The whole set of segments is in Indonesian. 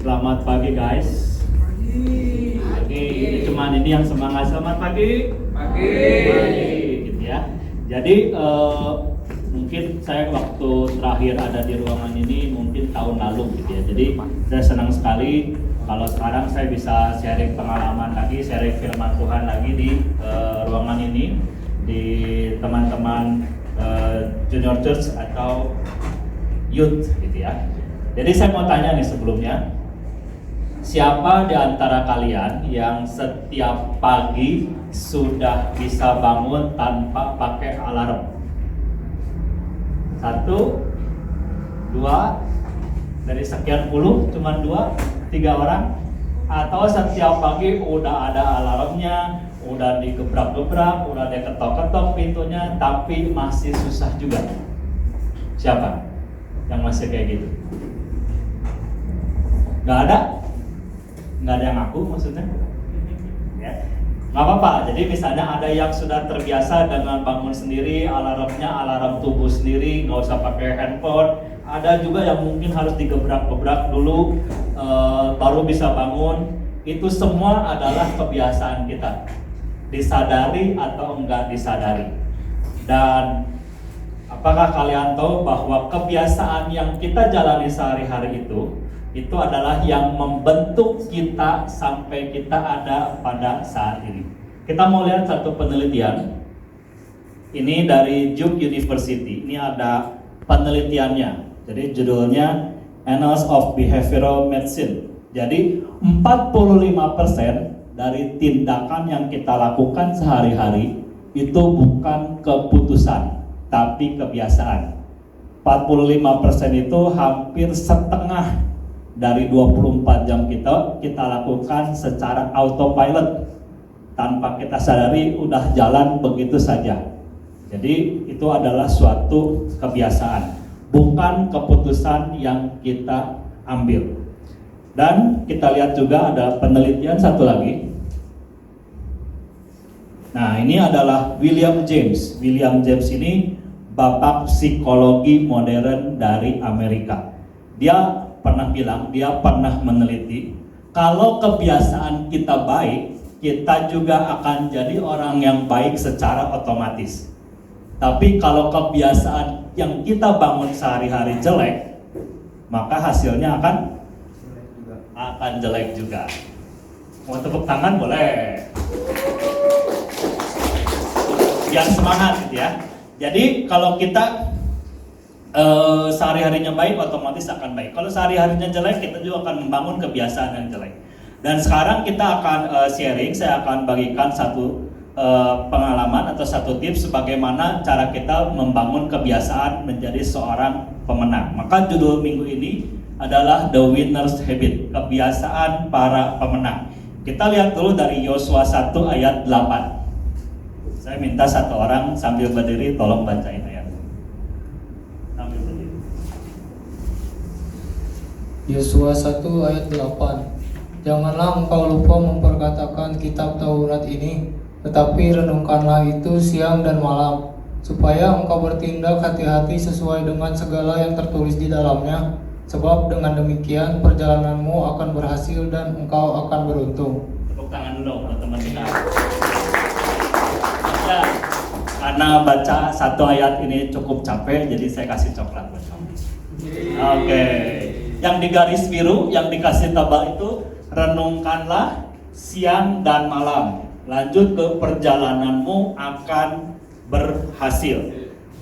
Selamat pagi guys. Pagi. Ini cuman ini yang semangat. Selamat pagi. Pagi. Gitu ya. Jadi mungkin saya waktu terakhir ada di ruangan ini mungkin tahun lalu gitu ya. Jadi saya senang sekali kalau sekarang saya bisa sharing pengalaman lagi, sharing firman Tuhan lagi di ruangan ini di teman-teman junior church atau youth gitu ya. Jadi saya mau tanya nih sebelumnya, siapa di antara kalian yang setiap pagi sudah bisa bangun tanpa pakai alarm? 1, 2, dari sekian puluh cuma 2, 3 orang? Atau setiap pagi udah ada alarmnya, udah digebrak-gebrak, udah diketok-ketok pintunya, tapi masih susah juga? Siapa yang masih kayak gitu? Nggak ada yang ngaku maksudnya? Ya. Nggak apa-apa, jadi misalnya ada yang sudah terbiasa dengan bangun sendiri, alarmnya alarm tubuh sendiri, nggak usah pakai handphone. Ada juga yang mungkin harus digebrak-gebrak dulu baru bisa bangun. Itu semua adalah kebiasaan kita, disadari atau enggak disadari. Dan apakah kalian tahu bahwa kebiasaan yang kita jalani sehari-hari itu adalah yang membentuk kita sampai kita ada pada saat ini. Kita mau lihat satu penelitian. Ini dari Duke University. Ini ada penelitiannya. Jadi judulnya Annals of Behavioral Medicine. Jadi 45% dari tindakan yang kita lakukan sehari-hari itu bukan keputusan, tapi kebiasaan. 45% itu hampir setengah dari 24 jam kita lakukan secara autopilot, tanpa kita sadari udah jalan begitu saja. Jadi itu adalah suatu kebiasaan, bukan keputusan yang kita ambil. Dan kita lihat juga ada penelitian satu lagi. Nah, ini adalah William James. William James ini bapak psikologi modern dari Amerika. Dia pernah bilang, dia pernah meneliti, kalau kebiasaan kita baik, kita juga akan jadi orang yang baik secara otomatis. Tapi kalau kebiasaan yang kita bangun sehari-hari jelek, maka hasilnya akan jelek juga. Mau tepuk tangan boleh. Biar semangat gitu ya. Jadi kalau kita sehari-harinya baik, otomatis akan baik. Kalau sehari-harinya jelek, kita juga akan membangun kebiasaan yang jelek. Dan sekarang kita akan sharing, saya akan bagikan satu pengalaman atau satu tips bagaimana cara kita membangun kebiasaan menjadi seorang pemenang. Maka judul minggu ini adalah The Winner's Habit, kebiasaan para pemenang. Kita lihat dulu dari Yosua 1 ayat 8. Saya minta satu orang sambil berdiri tolong bacain ayat. Yosua 1 ayat 8. Janganlah engkau lupa memperkatakan kitab Taurat ini, tetapi renungkanlah itu siang dan malam, supaya engkau bertindak hati-hati sesuai dengan segala yang tertulis di dalamnya, sebab dengan demikian perjalananmu akan berhasil dan engkau akan beruntung. Tepuk tangan dulu teman-teman kita. Ya, karena baca satu ayat ini cukup capek, jadi saya kasih coklat buat kamu. Oke. Yang di garis biru, yang dikasih tabel itu, renungkanlah siang dan malam. Lanjut ke perjalananmu akan berhasil.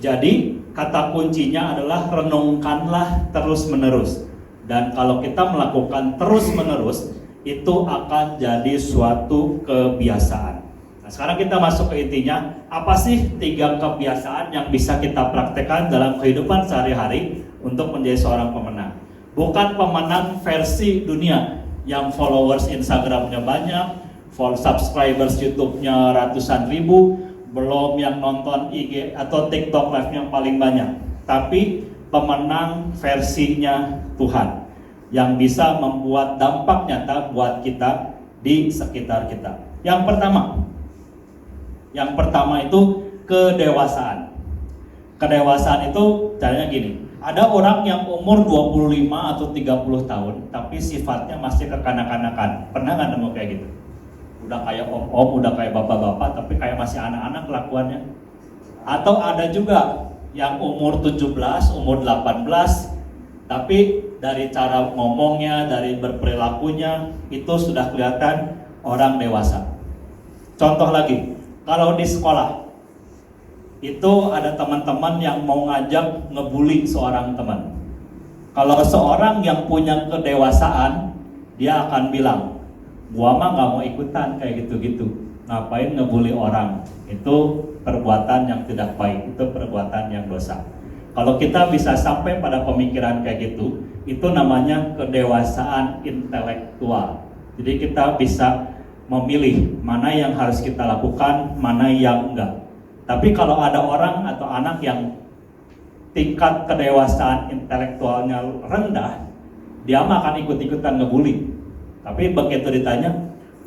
Jadi kata kuncinya adalah renungkanlah terus menerus. Dan kalau kita melakukan terus menerus, itu akan jadi suatu kebiasaan. Nah, sekarang kita masuk ke intinya. Apa sih 3 kebiasaan yang bisa kita praktekkan dalam kehidupan sehari-hari untuk menjadi seorang pemenang? Bukan pemenang versi dunia yang followers Instagramnya banyak, subscribers YouTube-nya ratusan ribu, belum yang nonton IG atau TikTok live yang paling banyak. Tapi pemenang versinya Tuhan yang bisa membuat dampak nyata buat kita di sekitar kita. Yang pertama itu kedewasaan. Kedewasaan itu caranya gini. Ada orang yang umur 25 atau 30 tahun, tapi sifatnya masih kekanak-kanakan. Pernah nggak nemu kayak gitu? Udah kayak om-om, udah kayak bapak-bapak, tapi kayak masih anak-anak kelakuannya. Atau ada juga yang umur 17, umur 18, tapi dari cara ngomongnya, dari berperilakunya, itu sudah kelihatan orang dewasa. Contoh lagi, kalau di sekolah, itu ada teman-teman yang mau ngajak ngebully seorang teman. Kalau seorang yang punya kedewasaan, dia akan bilang, gua mah gak mau ikutan kayak gitu-gitu. Ngapain ngebully orang? Itu perbuatan yang tidak baik, itu perbuatan yang dosa. Kalau kita bisa sampai pada pemikiran kayak gitu, itu namanya kedewasaan intelektual. Jadi kita bisa memilih mana yang harus kita lakukan, mana yang enggak. Tapi kalau ada orang atau anak yang tingkat kedewasaan intelektualnya rendah, dia mah akan ikut-ikutan ngebully. Tapi begitu ditanya,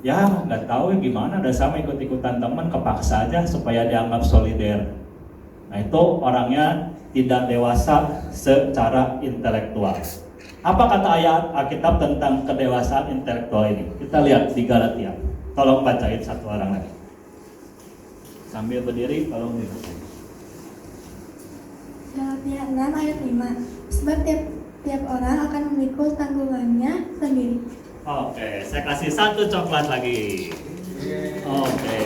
ya nggak tahu ya gimana, udah sama ikut-ikutan teman, kepaksa aja supaya dianggap solider. Nah itu orangnya tidak dewasa secara intelektual. Apa kata ayat Alkitab tentang kedewasaan intelektual ini? Kita lihat di Galatia. Tolong bacain satu orang lagi. Sambil berdiri, tolong dibacain. Galatia 6 ayat 5. Sebab tiap orang akan memikul tanggungannya sendiri. Oke, saya kasih satu coklat lagi. Oke.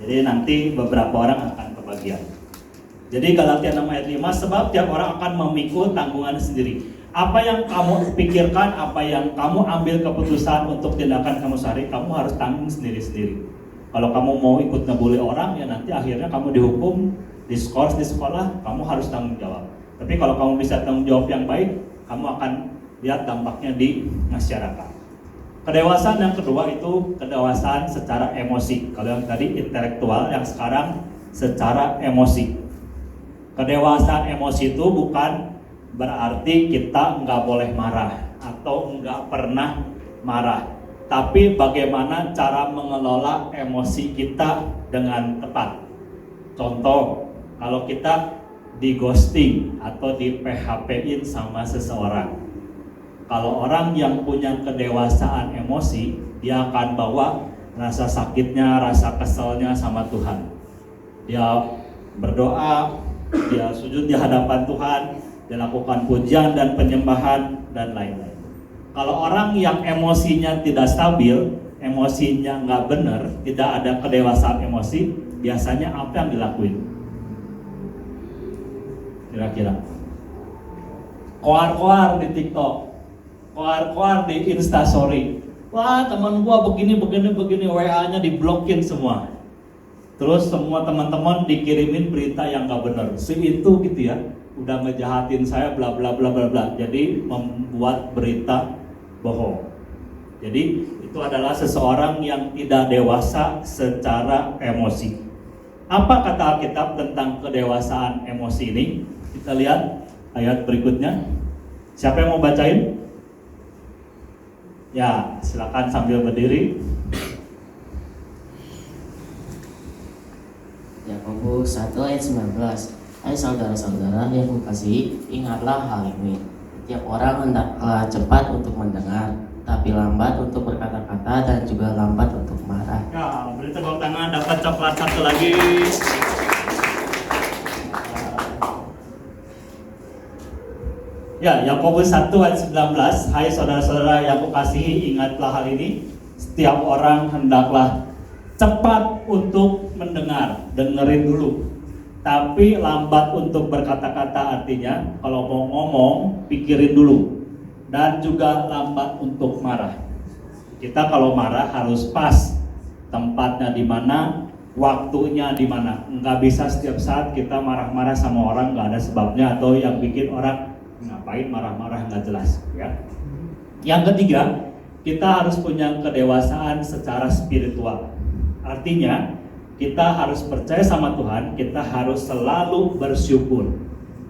Jadi nanti beberapa orang akan kebagian. Jadi Galatia 6 ayat 5, sebab tiap orang akan memikul tanggungan sendiri. Apa yang kamu pikirkan, apa yang kamu ambil keputusan untuk tindakan kamu sehari, kamu harus tanggung sendiri-sendiri. Kalau kamu mau ikut ngebully orang, ya nanti akhirnya kamu dihukum, diskors di sekolah, kamu harus tanggung jawab. Tapi kalau kamu bisa tanggung jawab yang baik, kamu akan lihat dampaknya di masyarakat. Kedewasaan yang kedua itu kedewasaan secara emosi. Kalau yang tadi intelektual, yang sekarang secara emosi. Kedewasaan emosi itu bukan berarti kita nggak boleh marah atau nggak pernah marah, tapi bagaimana cara mengelola emosi kita dengan tepat. Contoh, kalau kita di ghosting atau di PHP-in sama seseorang, kalau orang yang punya kedewasaan emosi, dia akan bawa rasa sakitnya, rasa keselnya sama Tuhan. Dia berdoa, dia sujud di hadapan Tuhan, dia lakukan pujian dan penyembahan dan lain-lain. Kalau orang yang emosinya tidak stabil, emosinya nggak benar, tidak ada kedewasaan emosi, biasanya apa yang dilakuin? Kira-kira koar-koar di TikTok, koar-koar di Instastory. Wah, teman gua begini, WA-nya diblokin semua. Terus semua teman-teman dikirimin berita yang nggak benar. Si itu gitu ya, udah ngejahatin saya bla bla bla bla bla. Jadi membuat berita bohong. Jadi itu adalah seseorang yang tidak dewasa secara emosi. Apa kata Alkitab tentang kedewasaan emosi ini? Kita lihat ayat berikutnya. Siapa yang mau bacain? Ya, silakan sambil berdiri. Yakobus 1 ayat 19. Hai saudara-saudara yang kukasihi, ingatlah hal ini. Setiap orang hendaklah cepat untuk mendengar, tapi lambat untuk berkata-kata dan juga lambat untuk marah. Ya, beri tepuk tangan, dapat coklat satu lagi. Ya, Yakobus 1 ayat 19. Hai saudara-saudara yang kukasihi, ingatlah hal ini. Setiap orang hendaklah cepat untuk mendengar, dengerin dulu. Tapi lambat untuk berkata-kata, artinya kalau mau ngomong, pikirin dulu. Dan juga lambat untuk marah. Kita kalau marah harus pas, tempatnya di mana, waktunya di mana. Nggak bisa setiap saat kita marah-marah sama orang nggak ada sebabnya, atau yang bikin orang ngapain marah-marah nggak jelas. Ya. Yang ketiga, kita harus punya kedewasaan secara spiritual. Artinya kita harus percaya sama Tuhan, kita harus selalu bersyukur.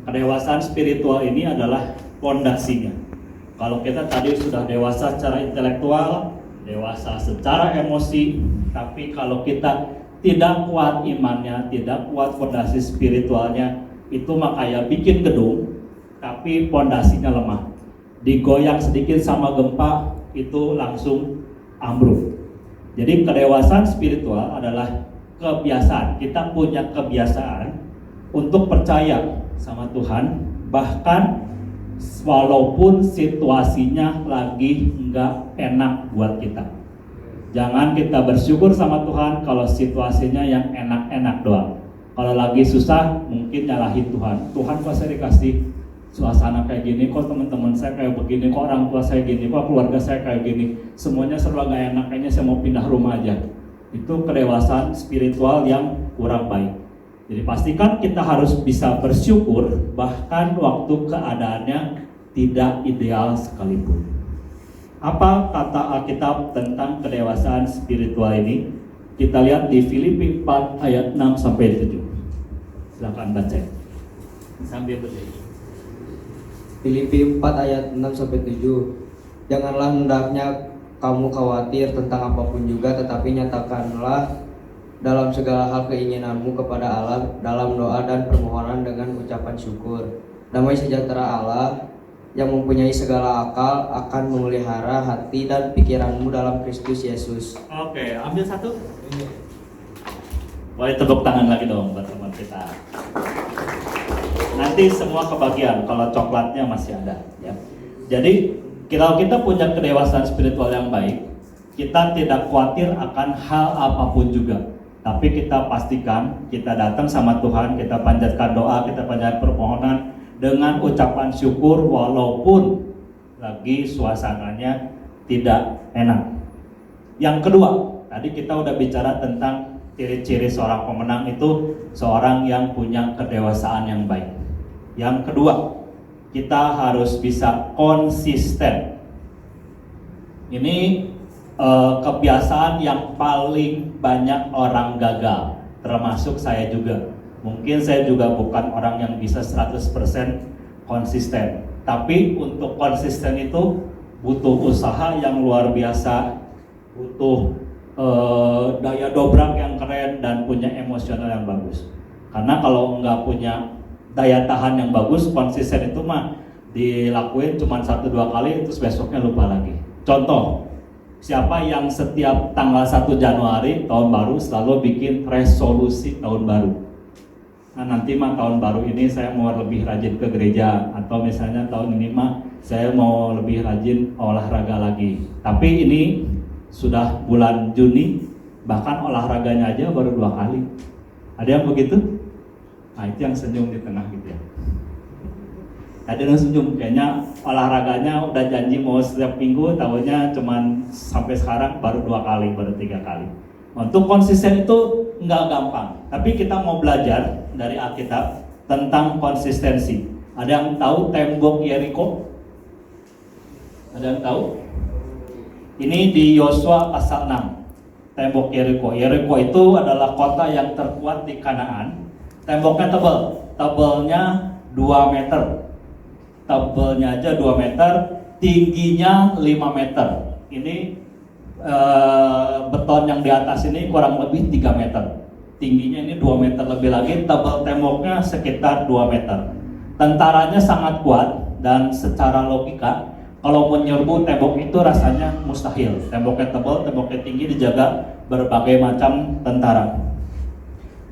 Kedewasaan spiritual ini adalah fondasinya. Kalau kita tadi sudah dewasa secara intelektual, dewasa secara emosi, tapi kalau kita tidak kuat imannya, tidak kuat fondasi spiritualnya, itu mah kayak bikin gedung tapi fondasinya lemah. Digoyang sedikit sama gempa itu langsung ambruk. Jadi kedewasaan spiritual adalah kebiasaan. Kita punya kebiasaan untuk percaya sama Tuhan, bahkan walaupun situasinya lagi nggak enak buat kita. Jangan kita bersyukur sama Tuhan kalau situasinya yang enak-enak doang. Kalau lagi susah mungkin nyalahin Tuhan. Tuhan kok saya dikasih suasana kayak gini, kok teman-teman saya kayak begini, kok orang tua saya gini, kok keluarga saya kayak gini, semuanya serba gak enak, kayaknya saya mau pindah rumah aja. Itu kedewasaan spiritual yang kurang baik. Jadi pastikan kita harus bisa bersyukur bahkan waktu keadaannya tidak ideal sekalipun. Apa kata Alkitab tentang kedewasaan spiritual ini? Kita lihat di Filipi 4 ayat 6 sampai 7. Silakan baca sambil berdiri. Filipi 4 ayat 6 sampai 7. Janganlah hendaknya kamu khawatir tentang apapun juga, tetapi nyatakanlah dalam segala hal keinginanmu kepada Allah dalam doa dan permohonan dengan ucapan syukur. Damai sejahtera Allah yang mempunyai segala akal akan memelihara hati dan pikiranmu dalam Kristus Yesus. Oke, ambil satu. Boleh tepuk tangan lagi dong buat teman kita. Nanti semua kebagian kalau coklatnya masih ada ya. Jadi kalau kita punya kedewasaan spiritual yang baik, kita tidak khawatir akan hal apapun juga. Tapi kita pastikan kita datang sama Tuhan, kita panjatkan doa, kita panjatkan permohonan dengan ucapan syukur walaupun lagi suasananya tidak enak. Yang kedua, tadi kita udah bicara tentang ciri-ciri seorang pemenang itu seorang yang punya kedewasaan yang baik. Yang kedua, kita harus bisa konsisten. Ini kebiasaan yang paling banyak orang gagal, termasuk saya juga. Mungkin saya juga bukan orang yang bisa 100% konsisten. Tapi untuk konsisten itu butuh usaha yang luar biasa, butuh daya dobrak yang keren dan punya emosional yang bagus. Karena kalau nggak punya daya tahan yang bagus, konsisten itu mah dilakuin cuma 1-2 kali terus besoknya lupa lagi. Contoh, siapa yang setiap tanggal 1 Januari tahun baru selalu bikin resolusi tahun baru? Nah, nanti mah tahun baru ini saya mau lebih rajin ke gereja, atau misalnya tahun ini mah saya mau lebih rajin olahraga lagi. Tapi ini sudah bulan Juni, bahkan olahraganya aja baru 2 kali. Ada yang begitu? Nah, itu yang senyum di tengah gitu ya. Ada yang senyum, kayaknya olahraganya udah janji mau setiap minggu, tahunya cuman sampai sekarang baru 2 kali, baru 3 kali. Untuk konsisten itu nggak gampang, tapi kita mau belajar dari Alkitab tentang konsistensi. Ada yang tahu tembok Yeriko? Ada yang tahu? Ini di Yosua pasal 6. Tembok Yeriko. Yeriko itu adalah kota yang terkuat di Kanaan. Temboknya tebalnya 2 meter. Tebelnya aja 2 meter, tingginya 5 meter. Ini beton yang di atas ini kurang lebih 3 meter. Tingginya ini 2 meter lebih lagi, tebal temboknya sekitar 2 meter. Tentaranya sangat kuat dan secara logika kalau menyerbu tembok itu rasanya mustahil. Temboknya tebal, temboknya tinggi, dijaga berbagai macam tentara.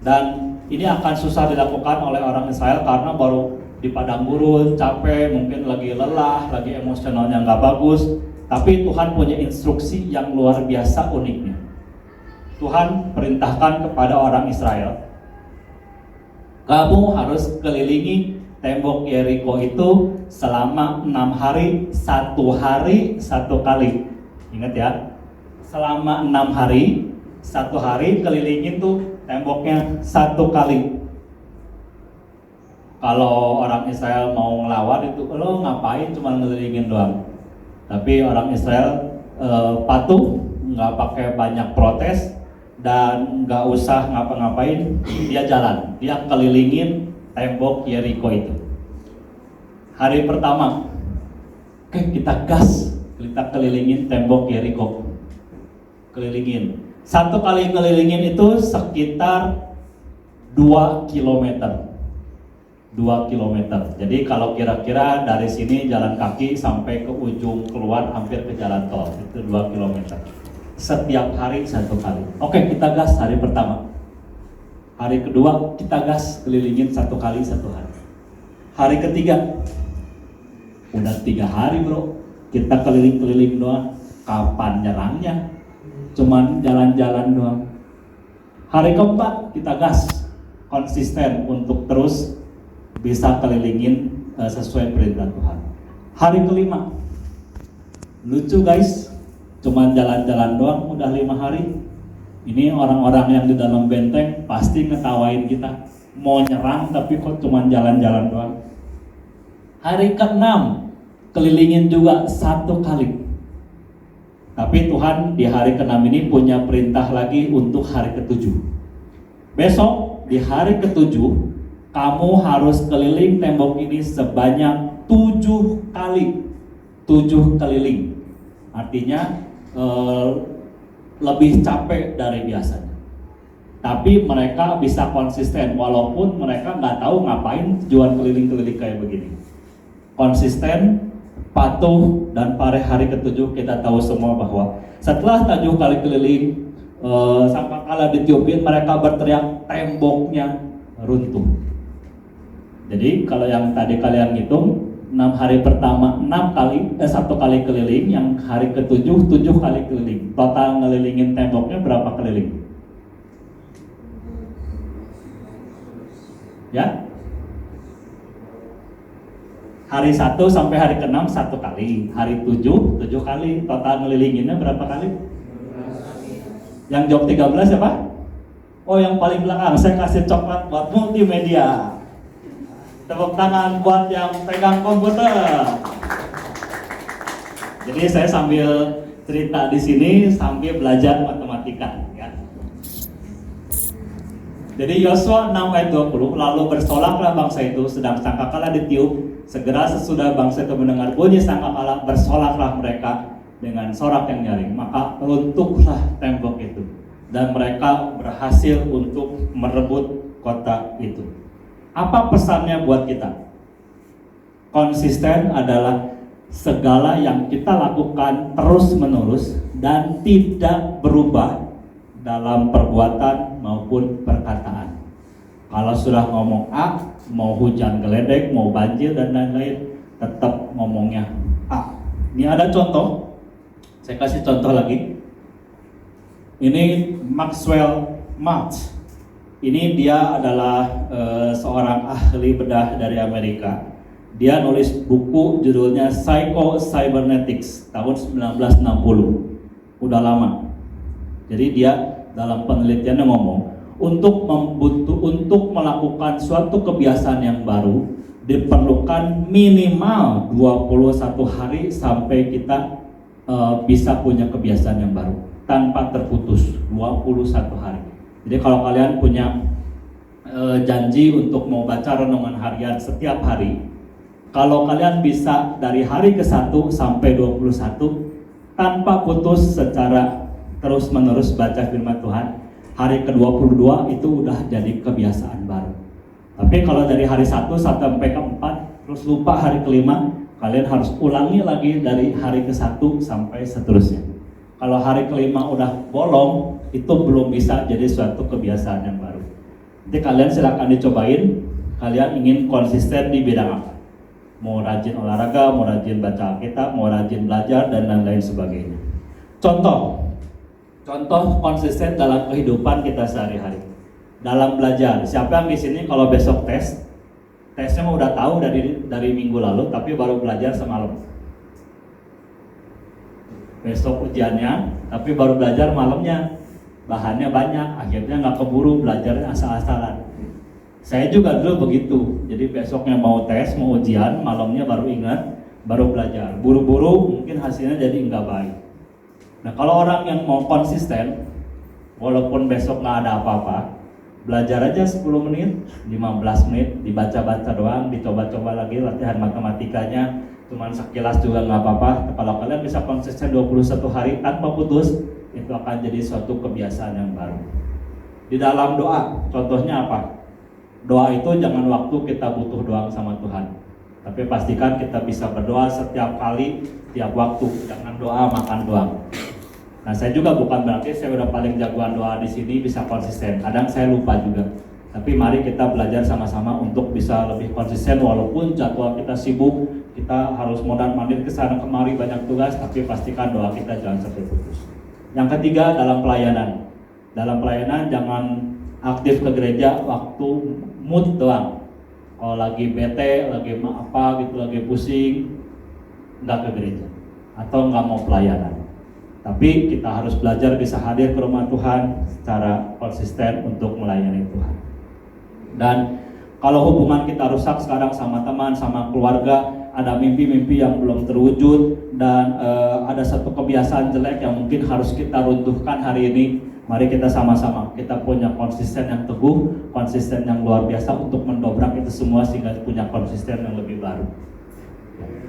Dan ini akan susah dilakukan oleh orang Israel karena baru di padang gurun, capek, mungkin lagi lelah, lagi emosionalnya nggak bagus. Tapi Tuhan punya instruksi yang luar biasa uniknya. Tuhan perintahkan kepada orang Israel, kamu harus kelilingi tembok Yeriko itu selama 6 hari, 1 hari 1 kali. Ingat ya, selama 6 hari, 1 hari kelilingin tuh temboknya 1 kali. Kalau orang Israel mau ngelawan itu, lo ngapain cuma ngelilingin doang. Tapi orang Israel patuh, nggak pakai banyak protes dan nggak usah ngapa-ngapain, dia jalan, dia kelilingin tembok Yeriko itu. Hari pertama, oke, kita gas, kita kelilingin tembok Yeriko, kelilingin. Satu kali ngelilingin itu sekitar 2 kilometer. 2 kilometer. Jadi kalau kira-kira dari sini jalan kaki sampai ke ujung keluar hampir ke jalan tol, itu 2 kilometer. Setiap hari 1 kali. Oke, kita gas hari pertama. Hari kedua kita gas kelilingin 1 kali 1 hari. Hari ketiga udah 3 hari bro, kita keliling-keliling doang. Kapan nyerangnya? Cuman jalan-jalan doang. Hari keempat kita gas konsisten untuk terus bisa kelilingin sesuai perintah Tuhan. Hari kelima lucu guys, cuman jalan-jalan doang udah 5 hari. Ini orang-orang yang di dalam benteng pasti ngetawain kita, mau nyerang tapi kok cuman jalan-jalan doang. Hari ke-6 kelilingin juga 1 kali. Tapi Tuhan di hari ke-6 ini punya perintah lagi untuk hari ke-7. Besok di hari ke-7 kamu harus keliling tembok ini sebanyak 7 kali. 7 keliling. Artinya lebih capek dari biasanya. Tapi mereka bisa konsisten walaupun mereka nggak tahu ngapain tujuan keliling-keliling kayak begini. Konsisten, patuh, dan pada hari ke-7 kita tahu semua bahwa setelah 7 kali keliling sangkakala ditiupin, mereka berteriak temboknya runtuh. Jadi kalau yang tadi kalian hitung 6 hari pertama 1 kali keliling, yang hari ke-7 7 kali keliling. Total ngelilingin temboknya berapa keliling? Ya? Hari 1 sampai hari ke-6 1 kali, hari 7 kali. Total ngelilinginnya berapa kali? Yang jawab 13 siapa? Oh, yang paling belakang. Saya kasih coklat buat multimedia. Tepuk tangan buat yang pegang komputer. Jadi saya sambil cerita di sini sambil belajar matematika, ya. Jadi Yosua 6 ayat 20, lalu bersolaklah bangsa itu sedang sangkakala ditiup. Segera sesudah bangsa itu mendengar bunyi sangkakala, bersolaklah mereka dengan sorak yang nyaring. Maka runtuhlah tembok itu dan mereka berhasil untuk merebut kota itu. Apa pesannya buat kita? Konsisten adalah segala yang kita lakukan terus-menerus dan tidak berubah dalam perbuatan maupun perkataan. Kalau sudah ngomong A, mau hujan geledek, mau banjir dan lain-lain, tetap ngomongnya A. Ini ada contoh, saya kasih contoh lagi. Ini Maxwell Maltz. Ini dia adalah seorang ahli bedah dari Amerika. Dia nulis buku judulnya Psycho-Cybernetics tahun 1960. Udah lama. Jadi dia dalam penelitiannya ngomong, untuk melakukan suatu kebiasaan yang baru diperlukan minimal 21 hari sampai kita bisa punya kebiasaan yang baru tanpa terputus. 21 hari. Jadi kalau kalian punya janji untuk mau baca renungan harian setiap hari, kalau kalian bisa dari hari ke-1 sampai 21 tanpa putus secara terus menerus baca firman Tuhan, hari ke-22 itu udah jadi kebiasaan baru. Tapi kalau dari hari 1 sampai ke-4 terus lupa hari ke-5, kalian harus ulangi lagi dari hari ke-1 sampai seterusnya. Kalau hari ke-5 udah bolong, itu belum bisa jadi suatu kebiasaan yang baru. Jadi kalian silakan dicobain, kalian ingin konsisten di bidang apa? Mau rajin olahraga, mau rajin baca Alkitab, mau rajin belajar dan lain-lain sebagainya. Contoh konsisten dalam kehidupan kita sehari-hari. Dalam belajar, siapa yang di sini kalau besok tesnya mau udah tahu dari minggu lalu, tapi baru belajar semalam. Besok ujiannya, tapi baru belajar malamnya. Bahannya banyak, akhirnya nggak keburu, belajarnya asal-asalan. Saya juga dulu begitu. Jadi besoknya mau tes, mau ujian, malamnya baru ingat, baru belajar. Buru-buru mungkin hasilnya jadi nggak baik. Nah, kalau orang yang mau konsisten, walaupun besok nggak ada apa-apa, belajar aja 10 menit, 15 menit, dibaca-baca doang, dicoba-coba lagi latihan matematikanya, cuman sekilas juga nggak apa-apa. Kalau kalian bisa konsisten 21 hari tanpa putus, itu akan jadi suatu kebiasaan yang baru. Di dalam doa, contohnya apa? Doa itu jangan waktu kita butuh doang sama Tuhan, tapi pastikan kita bisa berdoa setiap kali, tiap waktu. Jangan doa makan doang. Nah, saya juga bukan berarti saya udah paling jagoan doa di sini bisa konsisten. Kadang saya lupa juga. Tapi mari kita belajar sama-sama untuk bisa lebih konsisten walaupun jadwal kita sibuk, kita harus mondar-mandir ke sana kemari banyak tugas, tapi pastikan doa kita jangan sampai putus. Yang ketiga, dalam pelayanan. Dalam pelayanan jangan aktif ke gereja waktu mood doang. Kalau lagi bete, lagi apa gitu, lagi pusing, nggak ke gereja atau nggak mau pelayanan. Tapi kita harus belajar bisa hadir ke rumah Tuhan secara konsisten untuk melayani Tuhan. Dan kalau hubungan kita rusak sekarang sama teman, sama keluarga, ada mimpi-mimpi yang belum terwujud, dan ada satu kebiasaan jelek yang mungkin harus kita runtuhkan hari ini. Mari kita sama-sama, kita punya konsisten yang teguh, konsisten yang luar biasa untuk mendobrak itu semua sehingga punya konsisten yang lebih baru.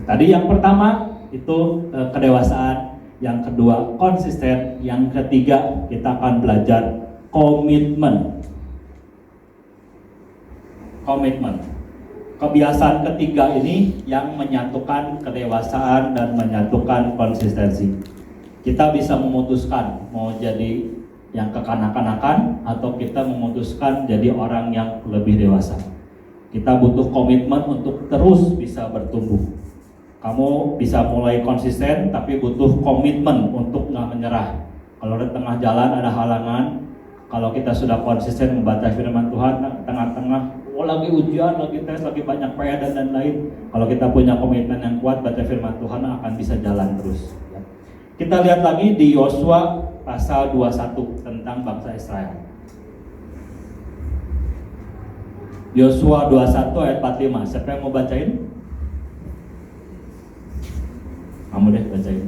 Tadi yang pertama itu kedewasaan, yang kedua konsisten, yang ketiga kita akan belajar komitmen. Kebiasaan ketiga ini yang menyatukan kedewasaan dan menyatukan konsistensi. Kita bisa memutuskan mau jadi yang kekanak-kanakan atau kita memutuskan jadi orang yang lebih dewasa. Kita butuh komitmen untuk terus bisa bertumbuh. Kamu bisa mulai konsisten tapi butuh komitmen untuk nggak menyerah. Kalau di tengah jalan ada halangan, kalau kita sudah konsisten membaca firman Tuhan, tengah-tengah lagi ujian, lagi tes, lagi banyak PR dan lain. Kalau kita punya komitmen yang kuat baca firman Tuhan akan bisa jalan terus. Kita lihat lagi di Yosua pasal 21 tentang bangsa Israel. Yosua 21 ayat 45. Siapa yang mau bacain? Kamu deh bacain.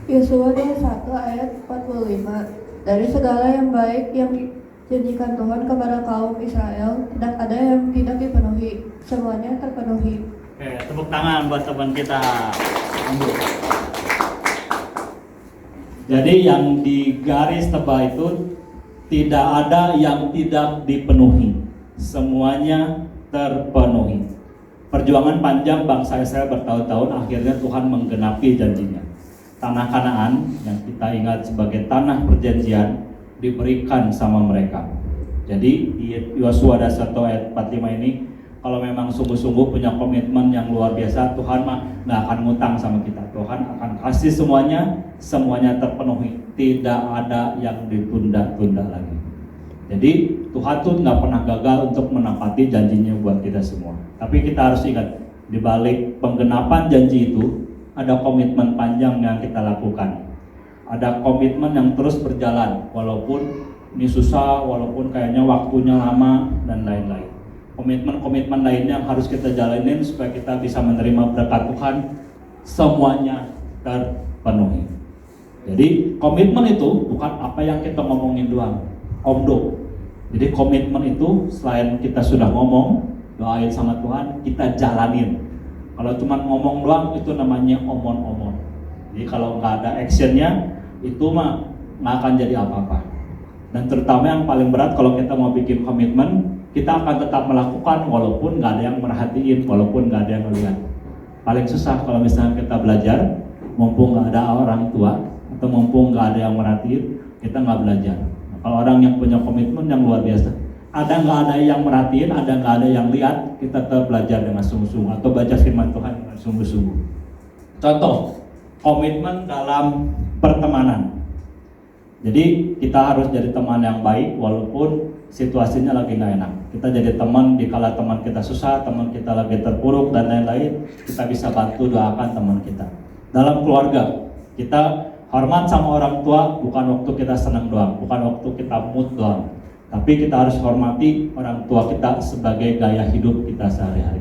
Yosua 21 ayat 45. Dari segala yang baik yang dijanjikan Tuhan kepada kaum Israel, tidak ada yang tidak dipenuhi, semuanya terpenuhi. Oke, tepuk tangan buat teman kita. Jadi yang di garis tebal itu tidak ada yang tidak dipenuhi, semuanya terpenuhi. Perjuangan panjang bangsa Israel bertahun-tahun, akhirnya Tuhan menggenapi janjinya. Tanah Kanaan yang kita ingat sebagai tanah perjanjian diberikan sama mereka. Jadi di Yosua 21 ayat 45 ini, kalau memang sungguh-sungguh punya komitmen yang luar biasa, Tuhan mah nggak akan ngutang sama kita. Tuhan akan kasih semuanya terpenuhi, tidak ada yang ditunda-tunda lagi. Jadi Tuhan tuh nggak pernah gagal untuk menepati janjinya buat kita semua. Tapi kita harus ingat, di balik penggenapan janji itu ada komitmen panjang yang kita lakukan. Ada komitmen yang terus berjalan, walaupun ini susah, walaupun kayaknya waktunya lama, dan lain-lain. Komitmen-komitmen lainnya yang harus kita jalanin supaya kita bisa menerima berkat Tuhan, semuanya terpenuhi. Jadi komitmen itu bukan apa yang kita ngomongin doang, omdo. Jadi komitmen itu selain kita sudah ngomong, doain sama Tuhan, kita jalanin. Kalau cuma ngomong doang itu namanya omon-omon. Jadi kalau nggak ada actionnya, itu mah nggak akan jadi apa-apa. Dan terutama yang paling berat kalau kita mau bikin komitmen, kita akan tetap melakukan walaupun nggak ada yang merhatiin, walaupun nggak ada yang melihat. Paling susah kalau misalnya kita belajar, mumpung nggak ada orang tua atau mumpung nggak ada yang merhatiin, kita nggak belajar. Nah, kalau orang yang punya komitmen yang luar biasa, ada nggak ada yang merhatiin, ada nggak ada yang lihat, kita tetap belajar dengan sungguh-sungguh atau baca firman Tuhan dengan sungguh-sungguh. Contoh, komitmen dalam pertemanan. Jadi kita harus jadi teman yang baik walaupun situasinya lagi nggak enak. Kita jadi teman di kala teman kita susah, teman kita lagi terpuruk dan lain-lain, kita bisa bantu doakan teman kita. Dalam keluarga, kita hormat sama orang tua bukan waktu kita senang doang, bukan waktu kita mood doang. Tapi kita harus hormati orang tua kita sebagai gaya hidup kita sehari-hari.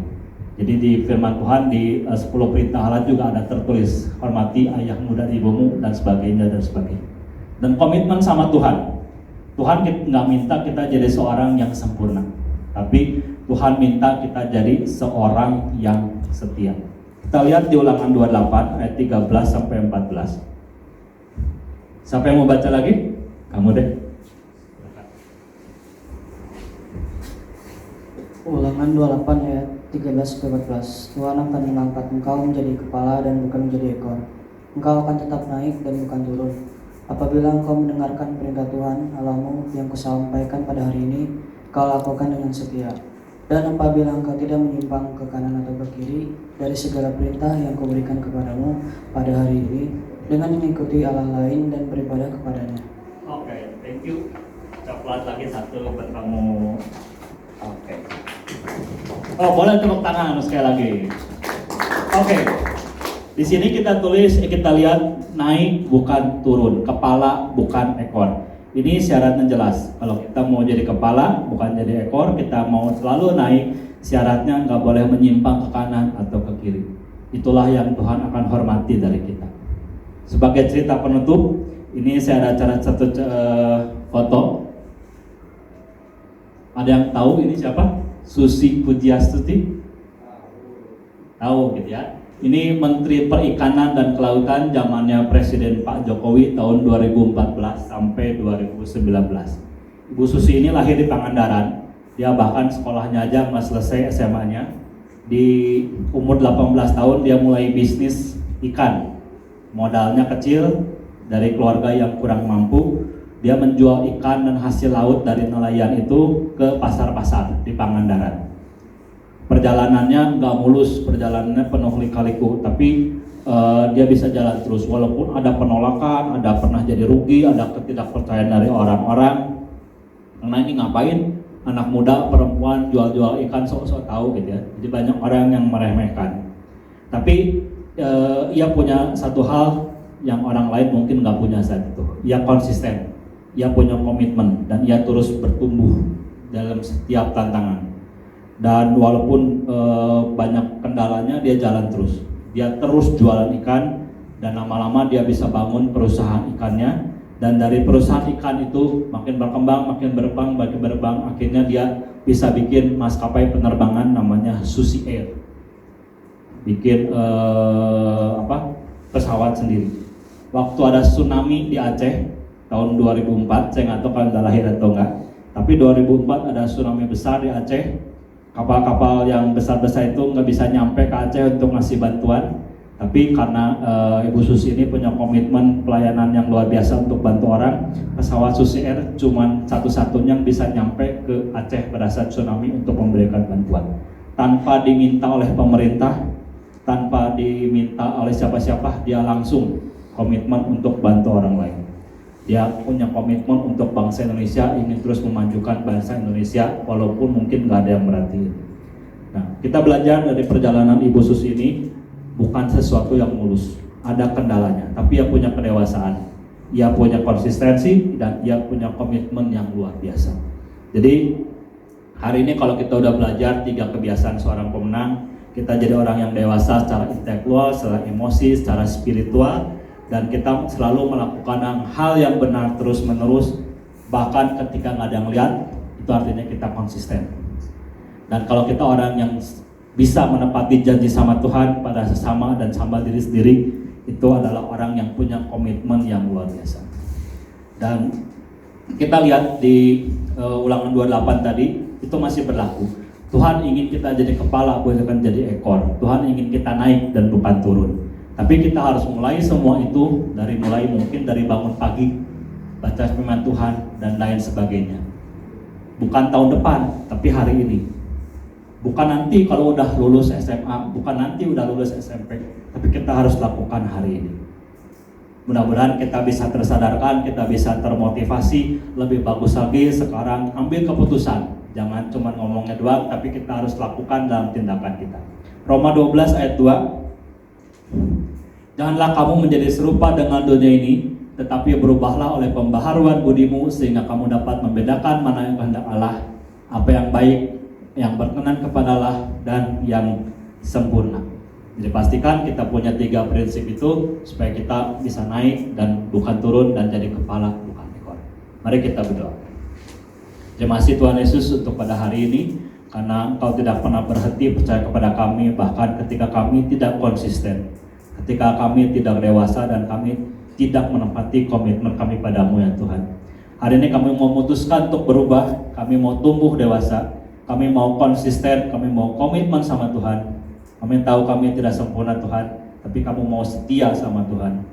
Jadi di firman Tuhan di 10 perintah Allah juga ada tertulis, hormati ayahmu dan ibumu dan sebagainya dan sebagainya. Dan komitmen sama Tuhan. Tuhan nggak minta kita jadi seorang yang sempurna, tapi Tuhan minta kita jadi seorang yang setia. Kita lihat di Ulangan 28 ayat 13 sampai 14. Siapa yang mau baca lagi? Kamu deh. Ulangan 28 ayat 13 ke 14. Tuhan akan mengangkat engkau menjadi kepala dan bukan menjadi ekor. Engkau akan tetap naik dan bukan turun. Apabila engkau mendengarkan perintah Tuhan Allahmu yang kusampaikan pada hari ini, kau lakukan dengan setia. Dan apabila engkau tidak menyimpang ke kanan atau ke kiri dari segala perintah yang kuberikan kepadamu pada hari ini, dengan mengikuti Allah lain dan beribadah kepadanya. Oke, thank you. Coklat lagi satu buat kamu. Oke. Oh, boleh tepuk tangan sekali lagi. Oke. Di sini kita tulis, kita lihat naik bukan turun, kepala bukan ekor. Ini syaratnya jelas. Kalau kita mau jadi kepala bukan jadi ekor, kita mau selalu naik, syaratnya nggak boleh menyimpang ke kanan atau ke kiri. Itulah yang Tuhan akan hormati dari kita. Sebagai cerita penutup, ini saya ada satu foto. Ada yang tahu ini siapa? Susi Pujiastuti? Tahu gitu ya. Ini Menteri Perikanan dan Kelautan zamannya Presiden Pak Jokowi tahun 2014 sampai 2019. Ibu Susi ini lahir di Pangandaran. Dia bahkan sekolahnya aja nggak selesai SMA-nya. Di umur 18 tahun dia mulai bisnis ikan. Modalnya kecil, dari keluarga yang kurang mampu. Dia menjual ikan dan hasil laut dari nelayan itu ke pasar-pasar di Pangandaran. Perjalanannya nggak mulus, perjalanannya penuh lika-liku, tapi dia bisa jalan terus walaupun ada penolakan, ada pernah jadi rugi, ada ketidakpercayaan dari orang-orang. Karena ini ngapain anak muda perempuan jual-jual ikan sok-sok tahu gitu ya. Jadi banyak orang yang meremehkan. Tapi ia punya satu hal yang orang lain mungkin nggak punya saat itu. Ia konsisten, ia punya komitmen, dan ia terus bertumbuh dalam setiap tantangan. Dan walaupun banyak kendalanya, dia jalan terus. Dia terus jualan ikan, dan lama-lama dia bisa bangun perusahaan ikannya. Dan dari perusahaan ikan itu makin berkembang, makin berkembang, akhirnya dia bisa bikin maskapai penerbangan namanya Susi Air. Bikin pesawat sendiri. Waktu ada tsunami di Aceh tahun 2004, saya nggak tahu kalau udah lahir atau enggak, tapi 2004 ada tsunami besar di Aceh. Kapal-kapal yang besar-besar itu nggak bisa nyampe ke Aceh untuk ngasih bantuan, tapi karena Ibu Susi ini punya komitmen pelayanan yang luar biasa untuk bantu orang, pesawat Susi Air cuman satu-satunya yang bisa nyampe ke Aceh pada saat tsunami untuk memberikan bantuan, tanpa diminta oleh pemerintah, tanpa diminta oleh siapa-siapa. Dia langsung komitmen untuk bantu orang lain. Dia punya komitmen untuk bangsa Indonesia, ingin terus memajukan bangsa Indonesia walaupun mungkin nggak ada yang merhatiin. Nah, kita belajar dari perjalanan Ibu Susi ini, bukan sesuatu yang mulus, ada kendalanya, tapi ia punya kedewasaan, ia punya konsistensi, dan ia punya komitmen yang luar biasa. Jadi hari ini kalau kita udah belajar 3 kebiasaan seorang pemenang, kita jadi orang yang dewasa secara intelektual, secara emosi, secara spiritual, dan kita selalu melakukan hal yang benar terus menerus, bahkan ketika nggak ada yang lihat. Itu artinya kita konsisten. Dan kalau kita orang yang bisa menepati janji sama Tuhan pada sesama dan sama diri sendiri, itu adalah orang yang punya komitmen yang luar biasa. Dan kita lihat di Ulangan 28 tadi, itu masih berlaku. Tuhan ingin kita jadi kepala, bukan jadi ekor. Tuhan ingin kita naik dan bukan turun. Tapi kita harus mulai semua itu mungkin dari bangun pagi, baca firman Tuhan, dan lain sebagainya. Bukan tahun depan, tapi hari ini. Bukan nanti kalau udah lulus SMA, bukan nanti udah lulus SMP, tapi kita harus lakukan hari ini. Mudah-mudahan kita bisa tersadarkan, kita bisa termotivasi, lebih bagus lagi sekarang ambil keputusan. Jangan cuma ngomongnya doang, tapi kita harus lakukan dalam tindakan kita. Roma 12 ayat 2. Janganlah kamu menjadi serupa dengan dunia ini, tetapi berubahlah oleh pembaharuan budimu, sehingga kamu dapat membedakan mana yang kehendak Allah, apa yang baik, yang berkenan kepada Allah, dan yang sempurna. Jadi pastikan kita punya 3 prinsip itu supaya kita bisa naik dan bukan turun, dan jadi kepala bukan ekor. Mari kita berdoa. Terima kasih Tuhan Yesus untuk pada hari ini. karena Engkau tidak pernah berhenti percaya kepada kami, bahkan ketika kami tidak konsisten, ketika kami tidak dewasa dan kami tidak menepati komitmen kami padamu ya Tuhan. Hari ini kami mau memutuskan untuk berubah, kami mau tumbuh dewasa, kami mau konsisten, kami mau komitmen sama Tuhan. Kami tahu kami tidak sempurna Tuhan, tapi kamu mau setia sama Tuhan.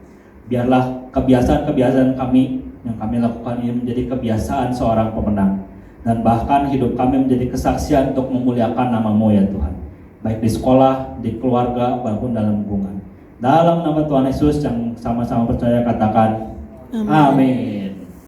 Biarlah kebiasaan-kebiasaan kami yang kami lakukan ini menjadi kebiasaan seorang pemenang. Dan bahkan hidup kami menjadi kesaksian untuk memuliakan nama-Mu ya Tuhan. Baik di sekolah, di keluarga, maupun dalam hubungan. Dalam nama Tuhan Yesus yang sama-sama percaya katakan, Amin.